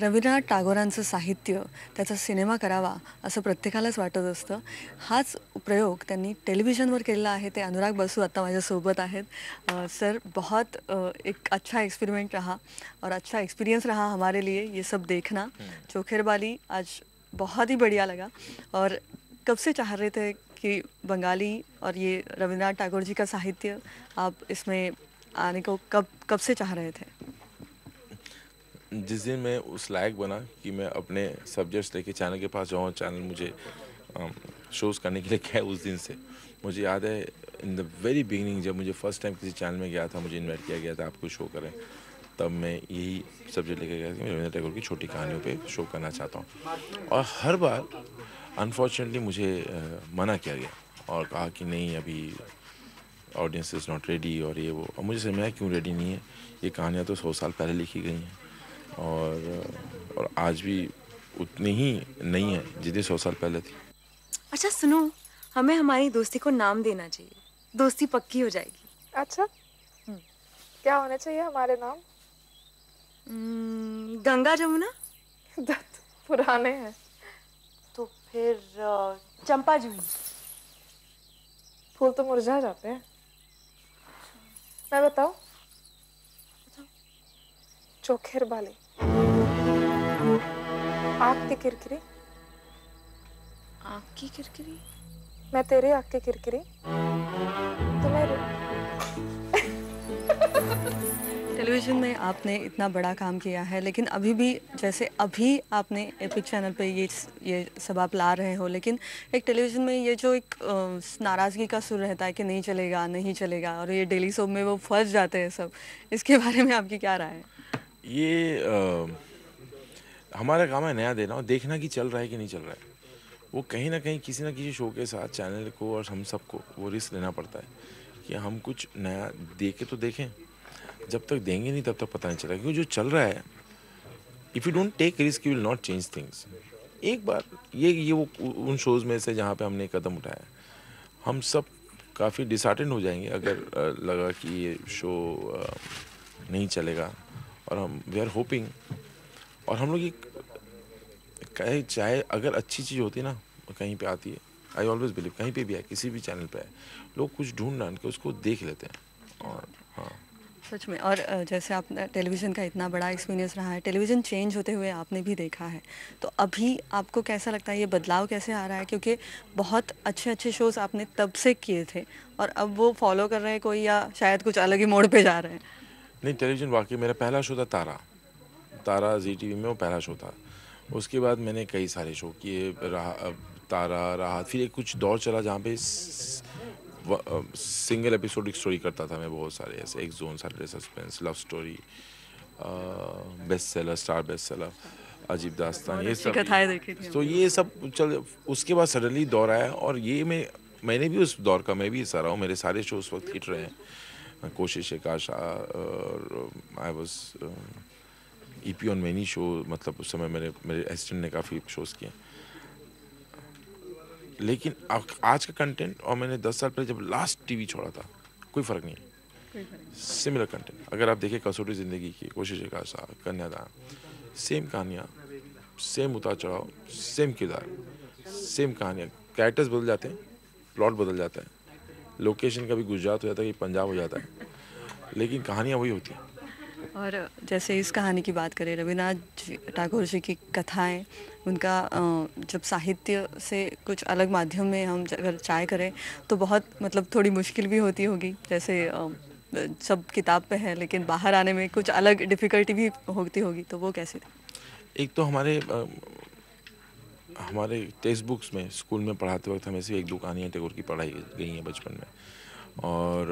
रवींद्रनाथ टागोरांचं साहित्य, त्याचा सिनेमा करावा असं प्रत्येकालाच वाटत असतं. हाच प्रयोग त्यांनी टेलिव्हिजनवर केलेला आहे. ते अनुराग बसू आता माझ्यासोबत आहेत. सर बहुत एक अच्छा एक्सपेरिमेंट रहा और अच्छा एक्सपीरियंस रहा हमारे लिए ये सब देखना. चोखेर बाली आज बहुत ही बढ़िया लगा. और कब से चाह रहे थे कि बंगाली और ये रवींद्रनाथ टैगोर जी का साहित्य आप इसमें आने को कब कब से चाह रहे थे? जिस दिन मैं उस लायक बना कि मैं अपने सब्जेक्ट्स लेके चैनल के पास जाऊँ, चैनल मुझे शोज़ करने के लिए कहे, उस दिन से मुझे याद है इन द वेरी बिगिनिंग जब मुझे फर्स्ट टाइम किसी चैनल में गया था, मुझे इनवाइट किया गया था आपको शो करें, तब मैं यही सब्जेक्ट लेके गया कि मैं रवींद्रनाथ टैगोर की छोटी कहानियों पे शो करना चाहता हूँ। और हर बार अनफॉर्चुनेटली मुझे मना किया गया और कहा कि नहीं, अभी ऑडियंस इज़ नॉट रेडी और ये वो। और मुझे समझ में आया क्यों रेडी नहीं है, ये कहानियाँ तो 100 साल पहले लिखी गई हैं और आज भी उतनी ही नहीं है जितनी 100 साल पहले थी। अच्छा सुनो, हमें हमारी दोस्ती को नाम देना चाहिए, दोस्ती पक्की हो जाएगी। अच्छा, क्या होने चाहिए हमारे नाम? गंगा जमुना। दत्त पुराने हैं। तो फिर चंपा जूही। फूल तो मुरझा जाते हैं। मैं बताऊं? चोखेर बाली, आँख की किरकिरी। आँख की किरकिरी? मैं तेरी आँख की किरकिरी, तू मेरी। टेलीविज़न में आपने इतना बड़ा काम किया है, लेकिन अभी भी जैसे अभी आपने एपिक चैनल पे ये सब आप ला रहे हो, लेकिन एक टेलीविज़न में ये जो एक नाराज़गी का सुर रहता है कि नहीं चलेगा नहीं चलेगा, और ये डेली सोप में वो फंस जाते हैं सब, इसके बारे में आपकी क्या राय है? ये हमारा काम है नया देना और देखना कि चल रहा है कि नहीं चल रहा है। वो कहीं ना कहीं किसी ना किसी शो के साथ चैनल को और हम सबको वो रिस्क लेना पड़ता है कि हम कुछ नया दे के तो देखें। जब तक देंगे नहीं तब तक पता नहीं चलेगा, क्योंकि जो चल रहा है, if you don't take risk you will not change things. एक बार ये वो उन शोज़ में से जहाँ पे हमने कदम उठाया, हम सब काफ़ी डिसहार्टेंड हो जाएंगे अगर लगा कि ये शो नहीं चलेगा। और हम वी आर होपिंग, और हम लोग ये चाहे अगर अच्छी चीज़ होती ना कहीं पे आती है, आई ऑलवेज बिलीव कहीं पे भी है, किसी भी चैनल पे है, लोग कुछ ढूंढ ढांढ के उसको देख लेते हैं। और हाँ, सच में। और जैसे आपने टेलीविज़न का इतना बड़ा एक्सपीरियंस रहा है, टेलीविज़न चेंज होते हुए आपने भी देखा है, तो अभी आपको कैसा लगता है, ये बदलाव कैसे आ रहा है? क्योंकि बहुत अच्छे अच्छे शोज़ आपने तब से किए थे और अब वो फॉलो कर रहे हैं कोई, या शायद कुछ अलग ही मोड़ पे जा रहे हैं? नहीं, टेलीविज़न वाकई मेरा पहला शो था तारा जी टीवी में, वो पहला शो था। उसके बाद मैंने कई सारे शो किए, तारा, राहत, फिर एक कुछ दौर चला जहाँ पे सिंगल एपिसोडिक स्टोरी करता था मैं, बहुत सारे ऐसे, एक zone, Saturday suspense, love story, best seller, star best seller, अजीब दास्तान, ये सब कथाएं देखी थी। तो ये सब चल। उसके बाद सडनली दौर आया और ये मैंने भी उस दौर का मैं भी हिस्सा रहा हूँ। मेरे सारे शो उस वक्त हिट रहे हैं। कोशिश एक आशा, और I was EP on many show, मतलब उस समय मेरे असिस्टेंट ने काफ़ी शोज़ किए। लेकिन आज का कंटेंट और मैंने 10 साल पहले जब लास्ट टीवी छोड़ा था, कोई फ़र्क नहीं है। सिमिलर कंटेंट अगर आप देखें, कसौटी ज़िंदगी की, कोशिश एक आशा, कन्यादान, सेम कहानियाँ, सेम उतार चढ़ाव, सेम किरदार, सेम कहानियाँ, कैरेक्टर्स बदल जाते हैं, प्लॉट बदल जाता है, लोकेशन कभी गुजरात हो जाता है, कभी पंजाब हो जाता है, लेकिन कहानियाँ वही होती हैं। और जैसे इस कहानी की बात करें, रवींद्रनाथ टैगोर जी की कथाएं, उनका जब साहित्य से कुछ अलग माध्यम में हम अगर ट्राई करें तो बहुत मतलब थोड़ी मुश्किल भी होती होगी। जैसे सब किताब पे है, लेकिन बाहर आने में कुछ अलग डिफ़िकल्टी भी होती होगी, तो वो कैसे थी? एक तो हमारे टेक्स्ट बुक्स में स्कूल में पढ़ाते वक्त हमें से एक दो कहानियाँ टैगोर की पढ़ाई गई हैं बचपन में, और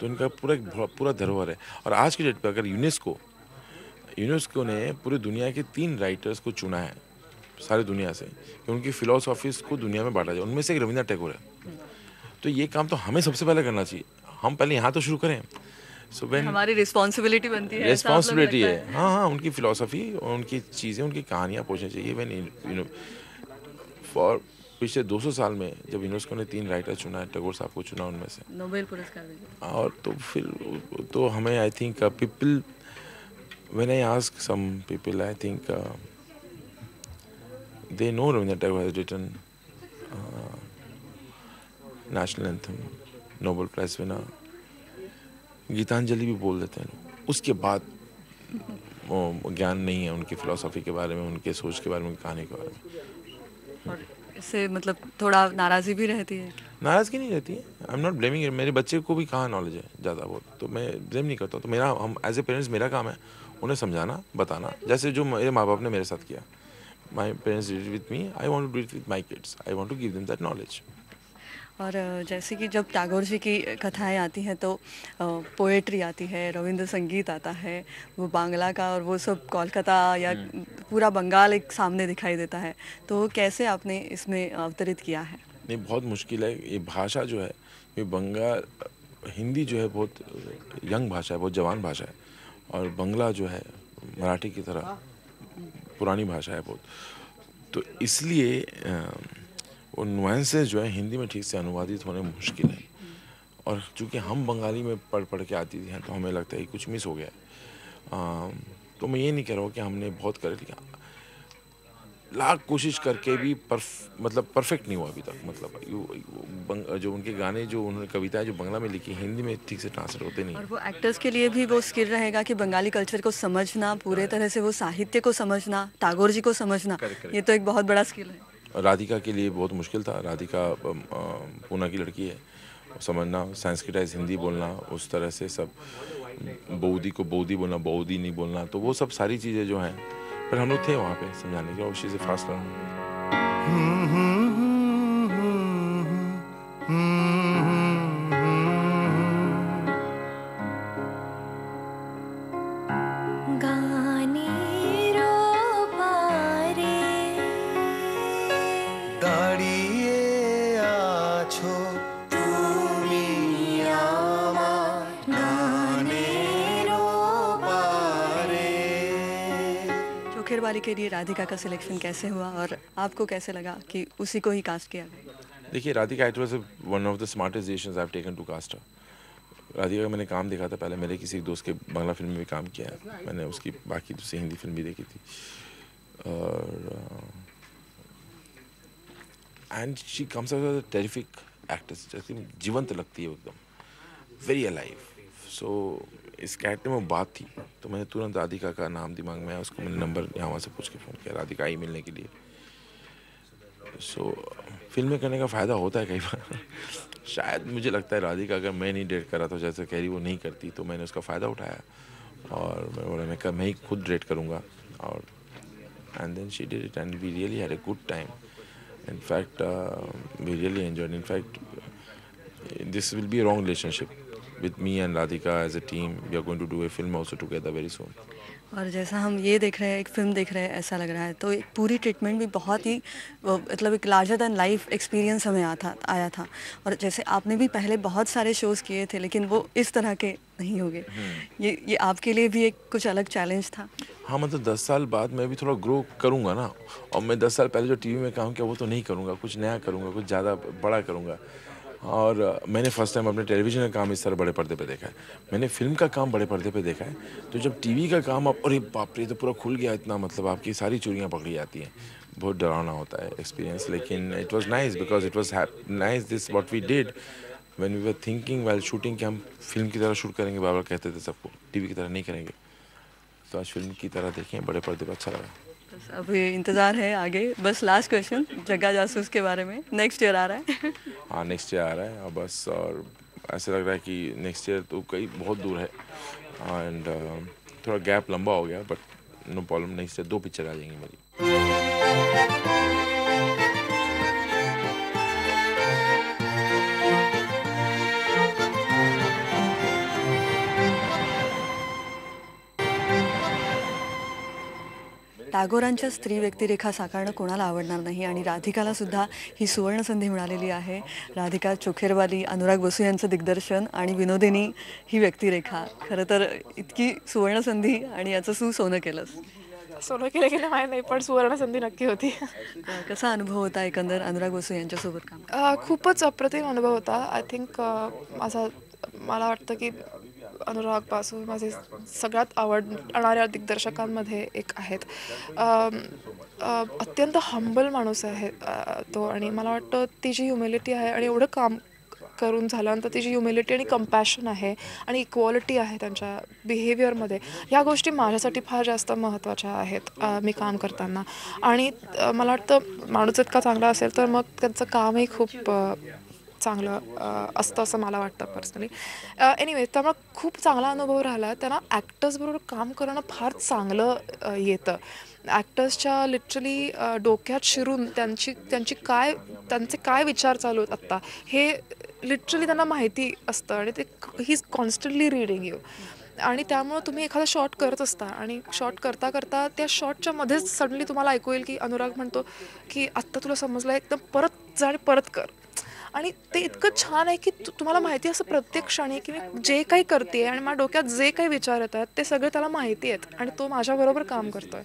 तो इनका पूरा धरोहर है। और आज की डेट पे अगर यूनेस्को ने पूरी दुनिया के 3 राइटर्स को चुना है सारी दुनिया से कि उनकी फिलोसॉफीज को दुनिया में बांटा जाए, उनमें से एक रवींद्रनाथ टैगोर है। तो ये काम तो हमें सबसे पहले करना चाहिए, हम पहले यहाँ तो शुरू करें। सो व्हेन हमारी रिस्पॉन्सिबिलिटी बनती है, रिस्पॉन्सिबिलिटी है, हाँ हाँ, उनकी फिलोसफी और उनकी चीज़ें, उनकी कहानियाँ पहुँचनी चाहिए। व्हेन यू नो फॉर पिछले 200 साल में जब यूनेस्को ने 3 राइटर चुना है, टैगोर साहब को चुना उनमें से, नोबेल पुरस्कार भी। और तो फिर तो हमें I think people when I ask some people, I think they know Rabindranath Tagore has written national anthem, Nobel prize winner, Gitanjali भी बोल देते हैं लोग। उसके बाद वो ज्ञान नहीं है उनकी फिलॉसफी के बारे में, उनके सोच के बारे में, उनकी कहानी के बारे में। और इससे मतलब थोड़ा नाराज़ी भी रहती है? नाराज़गी नहीं रहती है। I am not blaming. मेरे बच्चे को भी कहाँ नॉलेज है ज़्यादा बहुत, तो मैं ब्लेम नहीं करता हूँ। तो मेरा, हम एज ए पेरेंट्स, मेरा काम है उन्हें समझाना, बताना, जैसे जो मेरे माँ बाप ने मेरे साथ किया। My parents did it with me, I want to do it with my kids, I want to give them that knowledge. और जैसे कि जब टैगोर जी की कथाएं आती हैं तो पोएट्री आती है, रविंद्र संगीत आता है, वो बांग्ला का और वो सब कोलकाता या पूरा बंगाल एक सामने दिखाई देता है, तो कैसे आपने इसमें अवतरित किया है? नहीं, बहुत मुश्किल है। ये भाषा जो है, ये बंगाल, हिंदी जो है बहुत यंग भाषा है, बहुत जवान भाषा है, और बंगला जो है मराठी की तरह पुरानी भाषा है बहुत। तो इसलिए वो नुआंसेस जो है हिंदी में ठीक से अनुवादित होने मुश्किल है। और चूँकि हम बंगाली में पढ़ के आती थी, तो हमें लगता है कि कुछ मिस हो गया है। तो मैं ये नहीं कह रहा हूँ कि हमने बहुत कर लिया, लाख कोशिश करके भी मतलब परफेक्ट नहीं हुआ अभी तक। मतलब जो उनके गाने, जो उन्होंने कविताएं जो बंगला में लिखी, हिंदी में ठीक से ट्रांसलेट होते नहीं। और वो एक्टर्स के लिए भी वो स्किल रहेगा कि बंगाली कल्चर को समझना, पूरे तरह से वो साहित्य को समझना, टैगोर जी को समझना, ये तो एक बहुत बड़ा स्किल है। राधिका के लिए बहुत मुश्किल था। राधिका पूना की लड़की है, समझना, संस्कृताइज हिंदी बोलना, उस तरह से सब, बौदी को बौदी बोलना, बौदी नहीं बोलना, तो वो सब सारी चीज़ें जो हैं, पर हम लोग थे वहाँ पे समझाने के, और चीज़ें फास्ट लर्नर। चोखेरवाली के लिए राधिका का सिलेक्शन कैसे हुआ और आपको कैसे लगा कि उसी को ही कास्ट किया गया? देखिए, Radhika, it was one of the smartest decisions I have taken to cast her. Radhika का मैंने काम देखा था पहले, मेरे किसी दोस्त के बांग्ला फिल्म में भी काम किया है मैंने, उसकी बाकी दूसरी हिंदी फिल्म भी देखी थी, और and she comes out as a terrific actress, जैसे जीवंत लगती है एकदम, वेरी अलाइव। सो इस कैरेक्टर में बात थी, तो मैंने तुरंत राधिका का नाम दिमाग में आया, उसको मैंने नंबर यहाँ वहाँ से पूछ के फ़ोन किया, राधिका आई मिलने के लिए। सो फिल्म में करने का फ़ायदा होता है कई बार। शायद मुझे लगता है राधिका अगर मैं नहीं डेट करा तो, जैसे कह रही वो नहीं करती, तो मैंने उसका फ़ायदा उठाया और मैं ही खुद डेट करूँगा, और and then she did it and we really had a good time. In fact, we really enjoyed. In fact, this will be a long relationship with me and Radhika as a team. We are going to do a film also together very soon. और जैसा हम ये देख रहे हैं, एक film देख रहे हैं, ऐसा लग रहा है, तो एक पूरी ट्रीटमेंट भी बहुत ही मतलब एक लार्जर दैन लाइफ एक्सपीरियंस हमें आया था। और जैसे आपने भी पहले बहुत सारे शोज़ किए थे, लेकिन वो इस तरह के नहीं हो गए। ये आपके लिए भी एक कुछ अलग चैलेंज था? हाँ, मतलब 10 साल बाद मैं भी थोड़ा ग्रो करूँगा ना, और मैं 10 साल पहले जो टीवी में काम किया वो तो नहीं करूँगा, कुछ नया करूँगा, कुछ ज़्यादा बड़ा करूँगा। और मैंने फर्स्ट टाइम अपने टेलीविज़न का काम इस तरह बड़े पर्दे पे देखा है, मैंने फिल्म का काम बड़े पर्दे पे देखा है। तो जब टीवी का काम आप, अरे बाप रे, तो पूरा खुल गया इतना, मतलब आपकी सारी चूड़ियाँ पकड़ी जाती हैं, बहुत डरावना होता है एक्सपीरियंस। लेकिन it was nice because it was nice this what we did when we were thinking while shooting कि हम फिल्म की तरह शूट करेंगे। बाबा कहते थे सबको, टीवी की तरह नहीं करेंगे, तो आज फिल्म की तरह देखें बड़े पर्दे पर, अच्छा लगा। बस अभी इंतज़ार है आगे। बस लास्ट क्वेश्चन, जग्गा जासूस के बारे में, नेक्स्ट ईयर आ रहा है? हाँ, नेक्स्ट ईयर आ रहा है, और बस, और ऐसे लग रहा है कि नेक्स्ट ईयर तो कहीं बहुत दूर है, एंड थोड़ा गैप लंबा हो गया, but no problem, next year 2 picture आ जाएंगी मेरी। टागोरांच्या स्त्री व्यक्तिरेखा साकारणं कोणाला आवडणार नाही, आणि राधिकाला सुद्धा ही सुवर्ण संधी मिळालेली आहे। राधिका चोखेरवाली, अनुराग बसू यांचं दिग्दर्शन आणि विनोदिनी ही व्यक्तिरेखा, खरं तर इतकी सुवर्ण संधी आणि याचं सोनं केलंस। सोनं केलं की नाही नाही, पण सुवर्ण संधी नक्की होती। कसा अनुभव होता एकंदर अनुराग बसू यांच्यासोबत काम? खूपच अप्रतिम अनुभव होता। आय थिंक मला वाटतं की अनुराग बासू माझे सगळ्यात आवडणाऱ्या दिग्दर्शकांमध्ये एक आहेत. अत्यंत हंबल माणूस आहे तो, आणि मला वाटतं ती जी ह्युमिलिटी आहे आणि एवढं काम करून झाल्यानंतर ती जी ह्युमिलिटी आणि कंपॅशन आहे आणि इक्वॉलिटी आहे त्यांच्या बिहेवियरमध्ये, ह्या गोष्टी माझ्यासाठी फार जास्त महत्त्वाच्या आहेत मी काम करताना. आणि मला वाटतं माणूस इतका चांगला असेल तर मग त्यांचं कामही खूप चांगलं असतं असं मला वाटतं पर्सनली. एनिवे, त्यामुळे खूप चांगला अनुभव राहिला. त्यांना ॲक्टर्सबरोबर काम करणं फार चांगलं येतं. ॲक्टर्सच्या लिटरली डोक्यात शिरून त्यांचे काय विचार चालू आहेत आत्ता हे लिटरली त्यांना माहिती असतं, आणि ते he is constantly reading you. आणि त्यामुळं तुम्ही एखादा शॉट करत असता आणि शॉट करता करता त्या शॉटच्या मध्येच सडनली तुम्हाला ऐकू येईल की अनुराग म्हणतो की आत्ता तुला समजलं, एकदम परत जा आणि परत कर. आणि ते इतकं छान आहे की तुम्हाला माहिती असं प्रत्येक क्षणी की मी जे काही करते आणि माझ्या डोक्यात जे काही विचार येत आहेत ते सगळे त्याला माहिती आहेत आणि तो माझ्याबरोबर काम करतोय.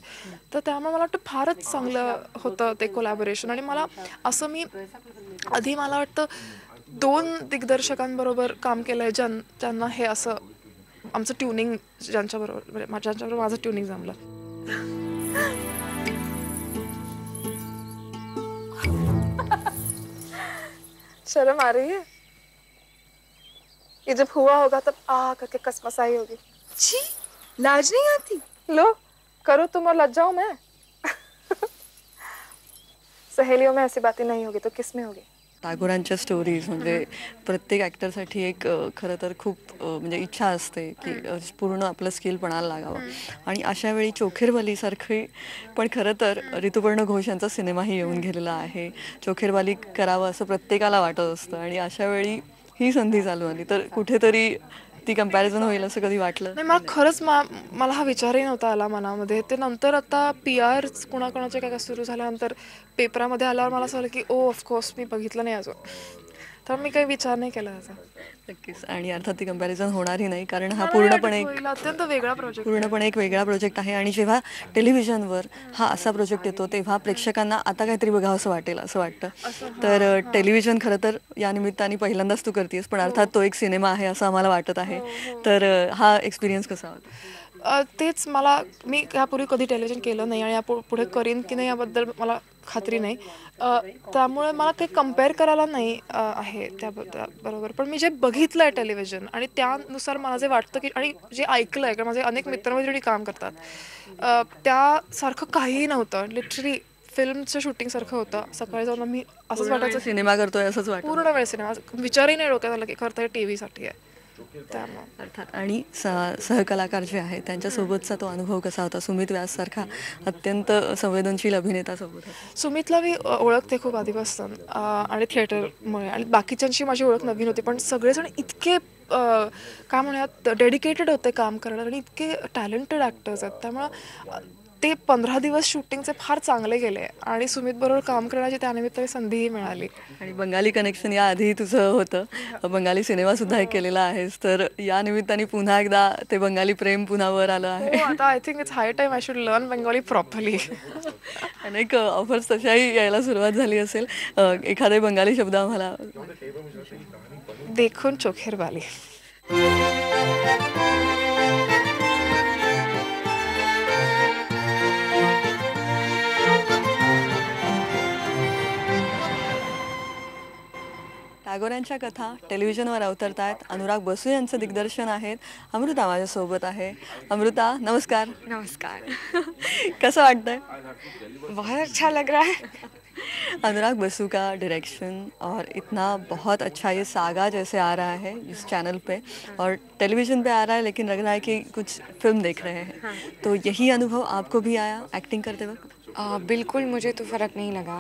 तर त्यामुळे मला वाटतं फारच चांगलं होतं ते कोलॅबोरेशन. आणि मला असं मी आधी मला वाटतं 2 दिग्दर्शकांबरोबर काम केलं आहे ज्यांना हे असं आमचं ट्युनिंग ज्यांच्याबरोबर माझं ट्युनिंग जमलं. शर्म आ रही है? ये जब हुआ होगा तब आ करके कसमसाई होगी. छी, लाज नहीं आती? लो, करो तुम और लज जाऊं मैं. सहेलियों में ऐसी बातें नहीं होगी तो किस में होगी? टागोरांच्या स्टोरीज म्हणजे प्रत्येक ॲक्टरसाठी एक खरं तर खूप म्हणजे इच्छा असते की पूर्ण आपलं स्किल पणाला लागावं. आणि अशा वेळी चोखेरवालीसारखी, पण खरं तर ऋतुपर्ण घोष यांचा सिनेमाही येऊन गेलेला आहे. चोखेरवाली करावं असं प्रत्येकाला वाटत असतं, आणि अशा वेळी ही संधी चालू आली तर कुठेतरी ती कम्पॅरिझन होईल असं कधी वाटलं नाही. मला खरंच मला हा विचारही नव्हता आला मनामध्ये. ते नंतर आता PR कुणाकुणाचे काय सुरू झाल्यानंतर पेपरामध्ये आल्यावर मला असं झालं की ऑफकोर्स मी बघितलं नाही अजून, तर मी काही विचार नाही केला त्याचा. नक्कीच. आणि अर्थात ती कम्पॅरिझन होणारही नाही, कारण हा पूर्णपणे अत्यंत वेगळा प्रोजेक्ट एक वेगळा प्रोजेक्ट आहे. आणि जेव्हा टेलिव्हिजनवर हा असा प्रोजेक्ट येतो तेव्हा प्रेक्षकांना आता काहीतरी बघावं असं वाटेल असं वाटतं. तर टेलिव्हिजन खरं तर या निमित्ताने पहिल्यांदाच तू करतेस, पण अर्थात तो एक सिनेमा आहे असं आम्हाला वाटत आहे. तर हा एक्सपिरियन्स कसा होता? तेच मी यापूर्वी कधी टेलिव्हिजन केलं नाही आणि पुढे करीन की नाही याबद्दल मला खात्री नाही. त्यामुळे मला काही कम्पेअर करायला नाही आहे त्याबरोबर. पण मी जे बघितलं आहे टेलिव्हिजन आणि त्यानुसार मला जे वाटतं की, आणि जे ऐकलं आहे, कारण माझे अनेक मित्रमैत्रिणी काम करतात, त्यासारखं काहीही नव्हतं. लिटरली फिल्मचं शूटिंगसारखं होतं. सकाळी जाऊन मी असंच वाटायचं सिनेमा करतोय असंच वाटतं. पूर्ण वेळ सिनेमा, विचारही नाही डोक्यात आला की खरं तर TV साठी आहे. अर्थात. आणि सहकलाकार जे आहेत त्यांच्यासोबतचा तो अनुभव कसा होता? सुमित व्यास सारखा अत्यंत संवेदनशील अभिनेता सोबत. सुमितला मी ओळखते खूप आधीपासून आणि थिएटरमुळे, आणि बाकीच्यांशी माझी ओळख नवीन होती, पण सगळेजण इतके काय म्हणूयात डेडिकेटेड होते काम करण्यात आणि इतके टॅलेंटेड ॲक्टर्स आहेत. त्यामुळं ते 15 दिवस शूटिंगचे फार चांगले गेले आणि सुमित बरोबर काम करण्याची त्यानिमित्ताने संधीही मिळाली. आणि बंगाली कनेक्शन या आधी तुझं होतं, बंगाली सिनेमासुद्धा एक केलेला आहेस, तर या निमित्ताने पुन्हा एकदा ते बंगाली प्रेम पुन्हा वर आलं आहे. आता I think it's hi time I should learn Bengali properly. अनेक ऑफर्स तशाही यायला सुरुवात झाली असेल. एखादे बंगाली शब्द आम्हाला. देखून चोखेरवाली. टागोरांच्या कथा टेलिव्हिजनवर अवतरतायत. अनुराग बसू यांचं दिग्दर्शन आहेत. अमृता माझ्यासोबत आहे. अमृता, नमस्कार. नमस्कार. कसं वाटतंय? बहुत अच्छा लग रहा है. अनुराग बसू का डायरेक्शन और इतना बहुत अच्छा ये सागा जैसे आ रहा है इस चैनल पे, और टेलीविज़न पे आ रहा है लेकिन लग रहा है कि कुछ फिल्म देख रहे हैं. तो यही अनुभव आपको भी आया एक्टिंग करते वक्त? बिल्कुल, मुझे तो फ़र्क नहीं लगा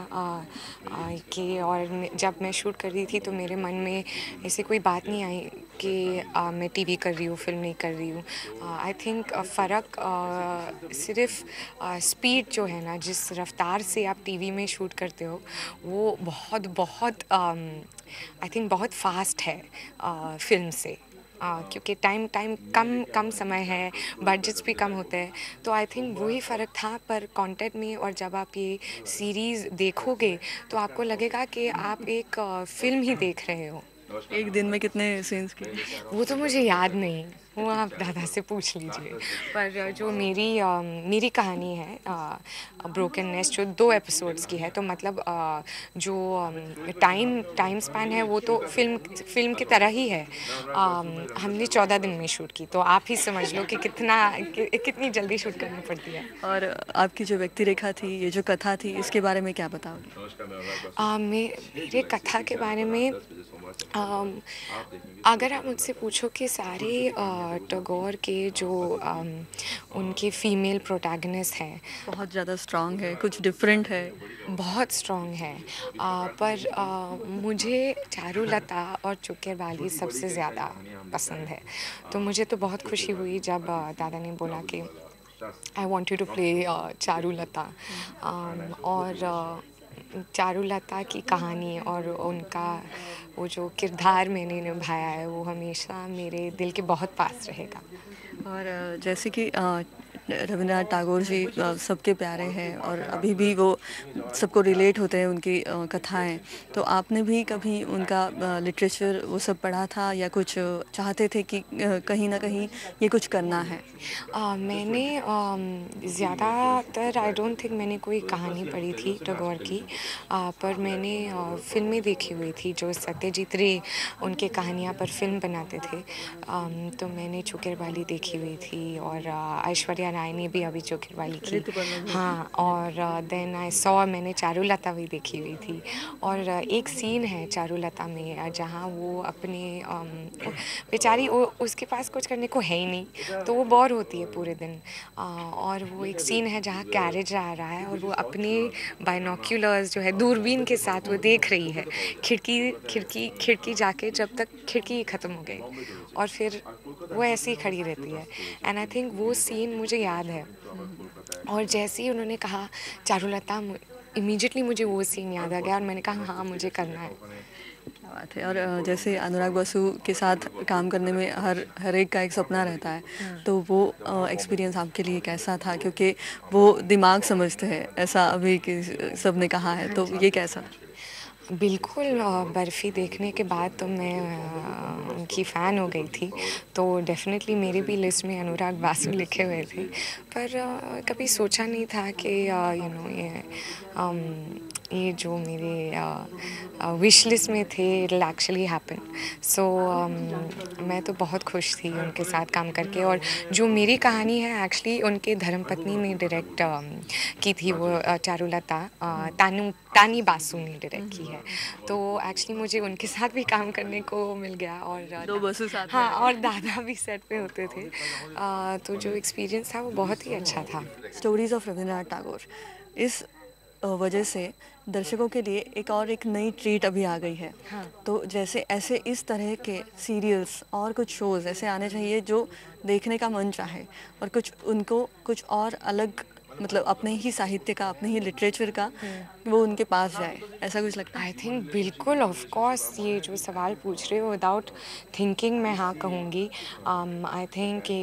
कि, और जब मैं शूट कर रही थी तो मेरे मन में ऐसे कोई बात नहीं आई कि मैं TV कर रही हूँ, फिल्म नहीं कर रही हूँ. आई थिंक फ़र्क सिर्फ स्पीड जो है ना, जिस रफ्तार से आप TV में शूट करते हो वो बहुत बहुत आई थिंक बहुत फास्ट है फिल्म से. क्योंकि टाइम कम समय है, बजट्स भी कम होते हैं, तो आई थिंक वही फ़र्क था. पर कंटेंट में, और जब आप ये सीरीज़ देखोगे तो आपको लगेगा कि आप एक फ़िल्म ही देख रहे हो. एक दिन में कितने सीन्स किए? वो तो मुझे याद नहीं, वो आप दादा से पूछ लीजिए। पर जो मेरी कहानी है ब्रोकन नेस्ट, जो 2 एपिसोड्स की है, तो मतलब जो टाइम स्पैन है वो तो फिल्म की तरह ही है। हमने 14 दिन में शूट की, तो आप ही समझ लो कि कितनी जल्दी शूट करनी पड़ती है। और आपकी जो व्यक्ति रेखा थी, ये जो कथा थी, इसके बारे में क्या बताओगे? मेरे कथा के बारे में अगर आप मुझसे पूछो कि सारे टैगोर के जो उनके फीमेल प्रोटैगनिस्ट हैं, बहुत ज़्यादा स्ट्रांग है, कुछ डिफरेंट है। बहुत स्ट्रॉन्ग है, पर मुझे चारुलता और चुकेरवाली सबसे ज़्यादा पसंद है। तो मुझे तो बहुत खुशी हुई जब दादा ने बोला कि I want you to play Charulata. और चारुलता की कहानी और उनका वो जो किरदार मैंने निभाया है, वो हमेशा मेरे दिल के बहुत पास रहेगा। और जैसे कि रविंद्रनाथ टैगोर जी सबके प्यारे हैं और अभी भी वो सबको रिलेट होते हैं उनकी कथाएं। तो आपने भी कभी उनका लिटरेचर वो सब पढ़ा था या कुछ चाहते थे कि कहीं ना कहीं ये कुछ करना है? मैंने ज़्यादातर आई डोंट थिंक मैंने कोई कहानी पढ़ी थी टैगोर की, पर मैंने फिल्में देखी हुई थी जो सत्यजीत रे उनके कहानियाँ पर फिल्म बनाते थे। तो मैंने चुकेरवाली देखी हुई थी और ऐश्वर्या राय ने भी अभी चुकेरवाली की। हाँ, और देन आई सॉ मैंने चारुलता भी देखी हुई थी। और एक सीन है चारुलता में जहाँ वो अपने बेचारी उसके पास कुछ करने को है ही नहीं, तो वो बोर होती है पूरे दिन। और वो एक सीन है जहाँ कैरेज आ रहा है और वो अपने बाइनोक्यूलर्स जो है दूरबीन के साथ वो देख रही है खिड़की जाके, जब तक खिड़की ख़त्म हो गई और फिर वो ऐसे ही खड़ी रहती है। एंड आई थिंक वो सीन मुझे याद है। और जैसे ही उन्होंने कहा चारुलता, इमीडिएटली मुझे वो सीन याद आ गया और मैंने कहा हाँ, मुझे करना है। क्या बात है। और जैसे अनुराग बसु के साथ काम करने में हर एक का एक सपना रहता है, तो वो एक्सपीरियंस आपके लिए कैसा था? क्योंकि वो दिमाग समझते हैं, ऐसा अभी कि सब ने कहा है, तो ये कैसा था? बिल्कुल, बर्फ़ी देखने के बाद तो मैं उनकी फ़ैन हो गई थी। तो डेफ़िनेटली मेरी भी लिस्ट में अनुराग बासु लिखे हुए थे, पर कभी सोचा नहीं था कि ये जो मेरे विश लिस्ट में थे इट विल एक्चुअली हैपन। सो मैं तो बहुत खुश थी उनके साथ काम करके। और जो मेरी कहानी है एक्चुअली उनके धर्मपत्नी ने डायरेक्ट की थी, वो चारुलता तानी बासु ने डायरेक्ट की है। तो एक्चुअली मुझे उनके साथ भी काम करने को मिल गया। और 2 बसु साथ में। हाँ, और दादा भी सेट पे होते थे। तो जो एक्सपीरियंस था वो बहुत ही अच्छा था। स्टोरीज ऑफ रविंद्रनाथ टैगोर, इस वजह से दर्शकों के लिए एक नई ट्रीट अभी आ गई है। हाँ। तो जैसे ऐसे इस तरह के सीरियल्स और कुछ शोज़ ऐसे आने चाहिए जो देखने का मन चाहे और कुछ उनको कुछ और अलग, मतलब अपने ही साहित्य का, अपने ही लिटरेचर का वो उनके पास जाए, ऐसा कुछ लगता है? आई थिंक बिल्कुल, ऑफ कोर्स, ये जो सवाल पूछ रहे हो विदाउट थिंकिंग मैं हाँ कहूँगी। आई थिंक कि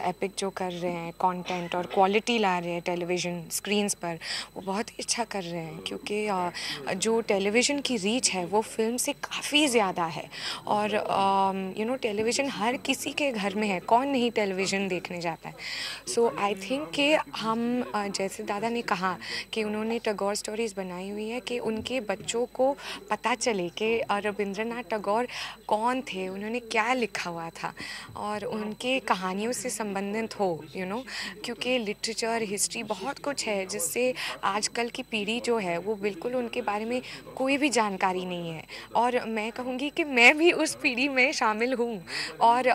एपिक जो कर रहे हैं कंटेंट और क्वालिटी ला रहे हैं टेलीविज़न स्क्रीन्स पर, वो बहुत ही अच्छा कर रहे हैं। क्योंकि जो टेलीविज़न की रीच है वो फिल्म से काफ़ी ज़्यादा है। और टेलीविज़न हर किसी के घर में है, कौन नहीं टेलीविज़न देखने जाता है। सो आई थिंक कि हम जैसे दादा ने कहा कि उन्होंने टैगोर स्टोरीज़ बनाई हुई है कि उनके बच्चों को पता चले कि रविंद्रनाथ टैगोर कौन थे, उन्होंने क्या लिखा हुआ था और उनके कहानियों से संबंधित हो, क्योंकि लिटरेचर, हिस्ट्री बहुत कुछ है जिससे आजकल की पीढ़ी जो है वो बिल्कुल उनके बारे में कोई भी जानकारी नहीं है। और मैं कहूँगी कि मैं भी उस पीढ़ी में शामिल हूँ। और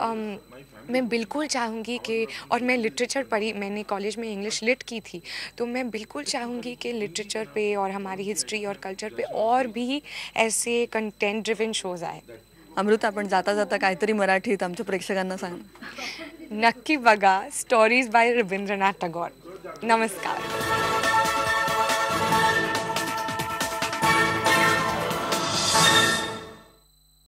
मैं बिल्कुल चाहूँगी कि, और मैं लिटरेचर पढ़ी, मैंने कॉलेज में इंग्लिश लिट की थी, तो मैं बिल्कुल चाहूँगी कि लिटरेचर पे और हमारी हिस्ट्री और कल्चर पे और भी ऐसे कंटेंट ड्रिवन शोज आए। अमृता, आपण जाता जाता काहीतरी मराठीत आमच्या प्रेक्षकांना सांग. नक्की बघा स्टोरीज बाय रवींद्रनाथ टागोर. नमस्कार.